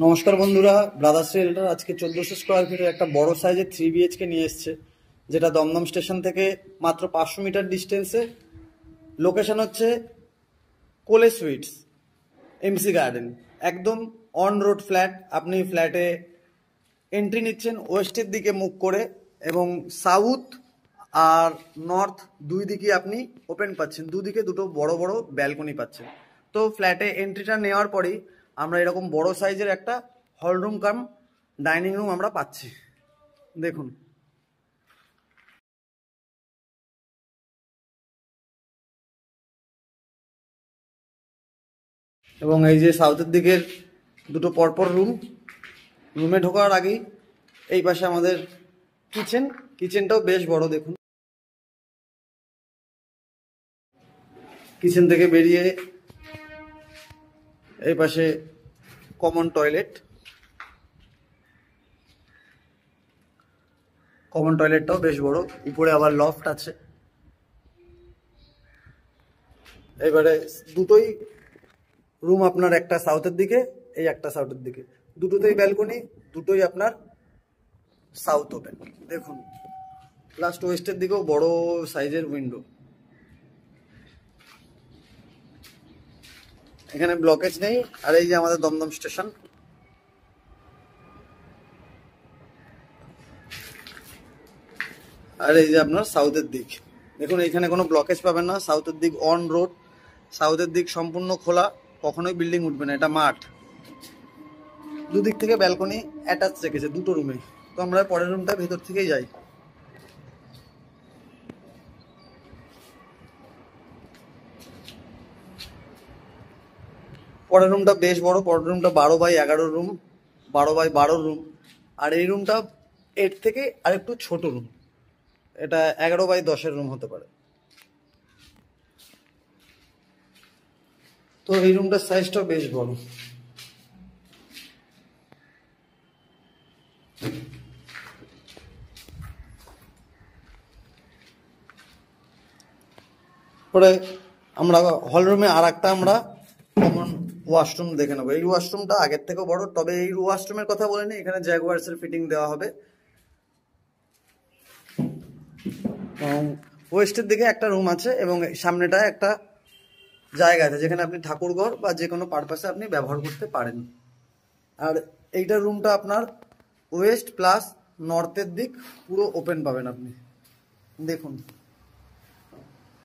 নমস্কার বন্ধুরা, ব্রাদার্স রিয়েলটার আজকে 1400 স্কোয়ার ফিটের একটা বড় সাইজের 3 BHK নিয়ে এসছে, যেটা দমদম স্টেশন থেকে মাত্র 500 মিটার ডিস্টেন্সে। লোকেশন হচ্ছে কোলে সুইটস, এমসি গার্ডেন, একদম অন রোড ফ্ল্যাট। আপনি ফ্ল্যাটে এন্ট্রি নিচ্ছেন ওয়েস্টের দিকে মুখ করে, এবং সাউথ আর নর্থ দুই দিকে আপনি ওপেন পাচ্ছেন, দুদিকে দুটো বড় বড় ব্যালকনি পাচ্ছেন। তো ফ্ল্যাটে এন্ট্রিটা নেওয়ার পরেই আমরা এরকম বড় সাইজের একটা hall room cum dining room আমরা পাচ্ছি। দেখুন, এবং এই যে সাউথের দিকের দুটো পরপর রুম। রুমে ঢোকার আগেই এই পাশে আমাদের কিচেন। কিচেনটাও বেশ বড়। দেখুন, কিচেন থেকে বেরিয়ে এই পাশে কমন টয়লেট। কমন টয়লেটটাও বেশ বড়, উপরে আবার লফট আছে। এবারে দুটোই রুম আপনার, একটা সাউথের দিকে, এই একটা সাউথের দিকে, দুটোতেই ব্যালকনি, দুটোই আপনার সাউথ ওপেন। দেখুন, লাস্ট ওয়েস্টের দিকেও বড় সাইজের উইন্ডো। এখানে ব্লকেজ নেই। আর এই যে আমাদের দমদম স্টেশন। আর এই যে আপনার সাউথের দিক। দেখুন, এখানে কোনো ব্লকেজ পাবেন না। সাউথের দিক অন রোড, সাউথের দিক সম্পূর্ণ খোলা, কখনোই বিল্ডিং উঠবে না, এটা মাঠ। দুদিক থেকে ব্যালকনি অ্যাটাচ রেখেছে দুটো রুমে। তো আমরা পরের রুমটা ভেতর থেকেই যাই। পরের রুমটা বেশ বড়। পরের রুমটা 12x11 রুম, 12x12 রুম। আর এই রুমটা এর থেকে আরেকটু ছোট রুম, এটা 11x10 রুম হতে পারে। তো এই রুমটার সাইজটাও বেশ বড়। পরে আমরা হল রুমে আর একটা আমরা কমন ওয়াশরুম দেখে নেবো। এই ওয়াশরুমটা আগের থেকেও বড়, তবে এই ওয়াশরুমের কথা বলে নি, এখানে জ্যাগুয়ার্সের ফিটিং দেওয়া হবে। ওয়েস্টের দিকে একটা রুম আছে, এবং সামনেটায় একটা জায়গা আছে যেখানে আপনি ঠাকুরঘর বা যে কোনো পারপাসে আপনি ব্যবহার করতে পারেন। আর এইটার রুমটা আপনার ওয়েস্ট প্লাস নর্থের দিক পুরো ওপেন পাবেন আপনি। দেখুন।